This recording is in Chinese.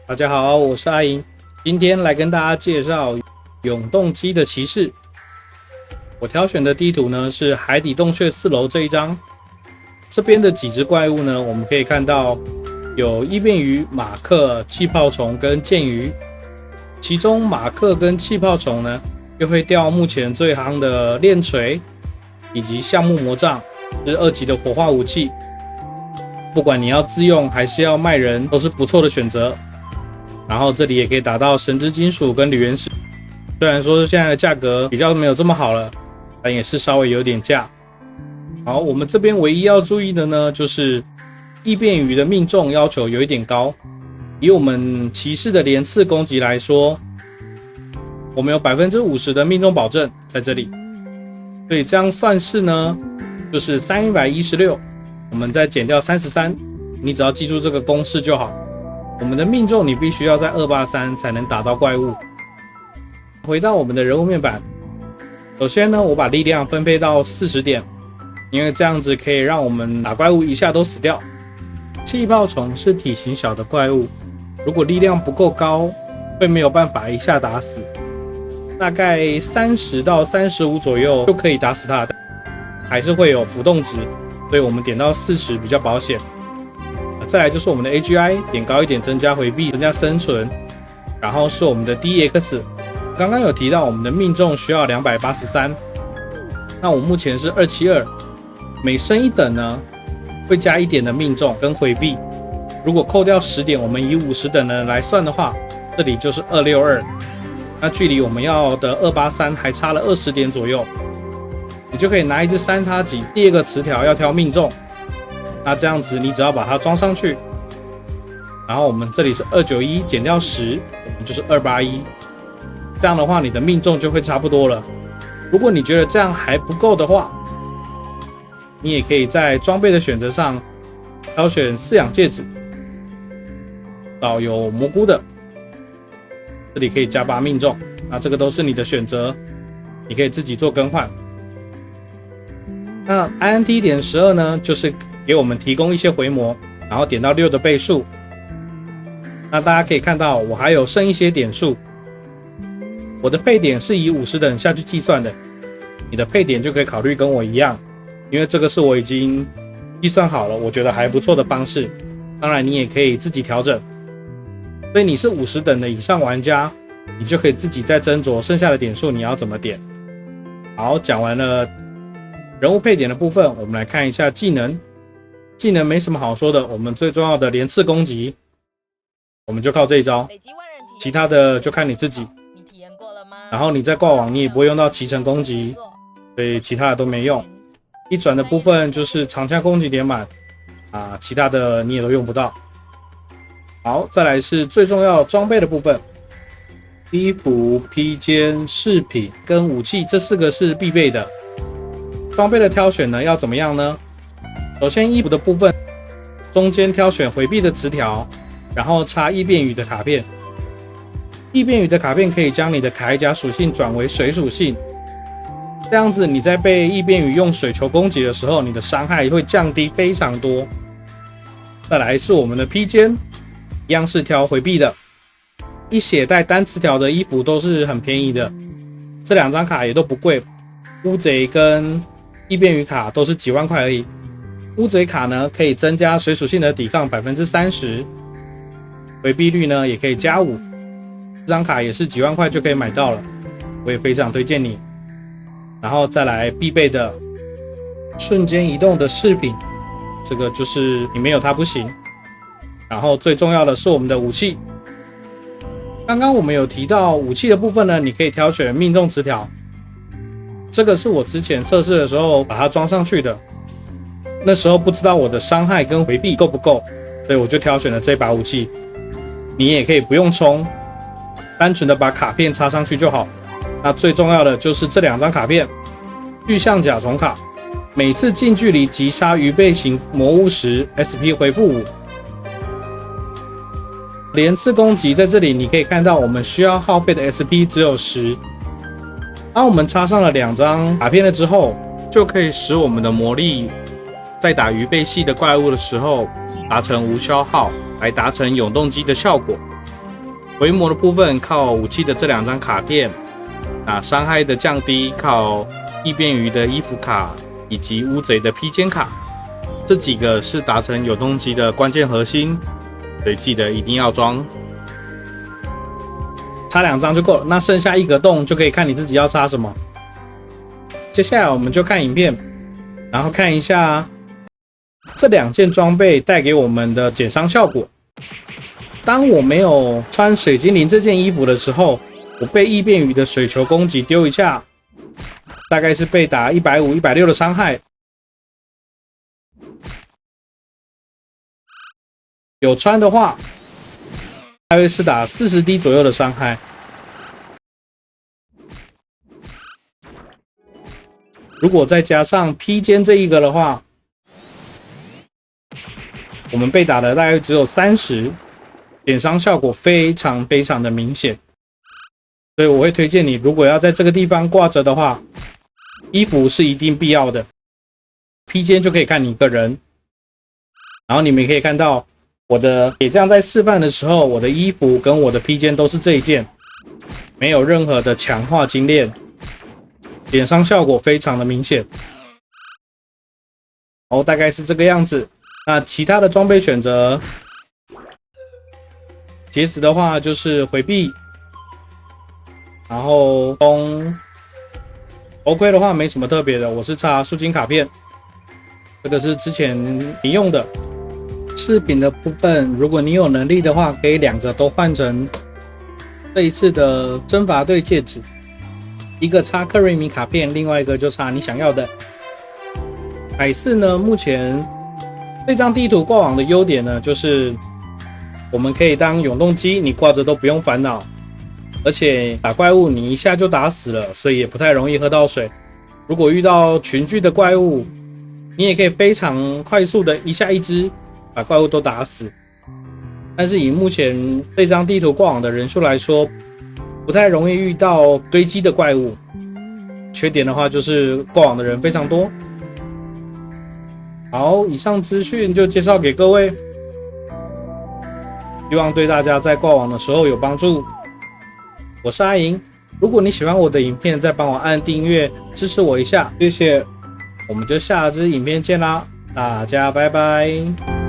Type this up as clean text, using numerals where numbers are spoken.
大家好，我是阿银，今天来跟大家介绍永动机的骑士。我挑选的地图呢是海底洞穴4楼这一张。这边的几只怪物呢，我们可以看到有异变鱼、马克、气泡虫跟剑鱼。其中马克跟气泡虫呢，又会掉目前最夯的链锤以及橡木魔杖，是2级的火化武器。不管你要自用还是要卖人，都是不错的选择。然后这里也可以打到神之金属跟铝原石，虽然说现在的价格比较没有这么好了，但也是稍微有点价。好，我们这边唯一要注意的呢，就是异变鱼的命中要求有一点高。以我们骑士的连刺攻击来说，我们有 50% 的命中保证在这里，所以这样算是呢，就是316，我们再减掉33，你只要记住这个公式就好。我们的命中你必须要在283才能打到怪物。回到我们的人物面板，首先呢，我把力量分配到40点，因为这样子可以让我们打怪物一下都死掉。气泡虫是体型小的怪物，如果力量不够高，会没有办法一下打死，大概30到35左右就可以打死它，还是会有浮动值，所以我们点到40比较保险。再来就是我们的 AGI 点高一点，增加回避，增加生存。然后是我们的 DX， 刚刚有提到我们的命中需要283，那我目前是272，每升1等呢，会加1点的命中跟回避。如果扣掉10点，我们以50等的来算的话，这里就是262，那距离我们要的283还差了20点左右，你就可以拿一支3叉戟，第2个词条要挑命中。那这样子，你只要把它装上去，然后我们这里是291减掉10，我们就是281。这样的话，你的命中就会差不多了。如果你觉得这样还不够的话，你也可以在装备的选择上挑选饲养戒指，到有蘑菇的，这里可以加8命中。那这个都是你的选择，你可以自己做更换。那 INT 点12呢，就是给我们提供一些回魔，然后点到6的倍数。那大家可以看到，我还有剩一些点数。我的配点是以50等下去计算的，你的配点就可以考虑跟我一样，因为这个是我已经计算好了，我觉得还不错的方式。当然你也可以自己调整，所以你是50等的以上玩家，你就可以自己再斟酌剩下的点数你要怎么点。好，讲完了人物配点的部分，我们来看一下技能。技能没什么好说的，我们最重要的连刺攻击，我们就靠这一招，其他的就看你自己。然后你在挂网，你也不会用到骑乘攻击，所以其他的都没用。一转的部分就是长枪攻击点满啊，其他的你也都用不到。好，再来是最重要装备的部分，衣服、披肩、饰品跟武器，这4个是必备的。装备的挑选呢，要怎么样呢？首先衣服的部分，中间挑选回避的词条，然后插异变鱼的卡片。异变鱼的卡片可以将你的铠甲属性转为水属性，这样子你在被异变鱼用水球攻击的时候，你的伤害会降低非常多。再来是我们的披肩，一样是挑回避的，一血带单词条的衣服都是很便宜的，这2张卡也都不贵，乌贼跟异变鱼卡都是几万块而已。乌贼卡呢，可以增加水属性的抵抗 30%， 回避率呢也可以加5，这张卡也是几万块就可以买到了，我也非常推荐你。然后再来必备的瞬间移动的饰品，这个就是你没有它不行。然后最重要的是我们的武器，刚刚我们有提到武器的部分呢，你可以挑选命中词条，这个是我之前测试的时候把它装上去的，那时候不知道我的伤害跟回避够不够，所以我就挑选了这把武器。你也可以不用冲，单纯的把卡片插上去就好。那最重要的就是这2张卡片，巨象甲虫卡，每次近距离击杀鱼背型魔物时 SP 回复5。连刺攻击在这里你可以看到，我们需要耗费的 SP 只有10。当我们插上了2张卡片了之后，就可以使我们的魔力在打鱼背系的怪物的时候达成无消耗，来达成永动机的效果。回魔的部分靠武器的这2张卡片，那伤害的降低靠异变鱼的衣服卡以及乌贼的披肩卡，这几个是达成永动机的关键核心，所以记得一定要装。插2张就够了，那剩下1个洞就可以看你自己要插什么。接下来我们就看影片，然后看一下这2件装备带给我们的减伤效果。当我没有穿水精灵这件衣服的时候，我被异变鱼的水球攻击丢一下，大概是被打150、160的伤害。有穿的话，大约是打40滴左右的伤害。如果再加上披肩这一个的话，我们被打的大概只有30，减伤效果非常的明显。所以我会推荐你，如果要在这个地方挂着的话，衣服是一定必要的，披肩就可以看你一个人。然后你们可以看到我的铁匠在示范的时候，我的衣服跟我的披肩都是这一件，没有任何的强化精炼，减伤效果非常的明显。大概是这个样子。那其他的装备选择，劫持的话就是回避，然后头盔的话没什么特别的，我是插树精卡片，这个是之前你用的。饰品的部分，如果你有能力的话，可以2个都换成这一次的征伐队戒指，一个插克瑞米卡片，另外一个就插你想要的。海4呢，目前这张地图挂网的优点呢，就是我们可以当永动机，你挂着都不用烦恼，而且打怪物你一下就打死了，所以也不太容易喝到水。如果遇到群聚的怪物，你也可以非常快速的一下一只把怪物都打死。但是以目前这张地图挂网的人数来说，不太容易遇到堆积的怪物。缺点的话就是挂网的人非常多。好，以上资讯就介绍给各位，希望对大家在挂网的时候有帮助。我是阿莹，如果你喜欢我的影片，再帮我按订阅支持我一下，谢谢。我们就下支影片见啦，大家拜拜。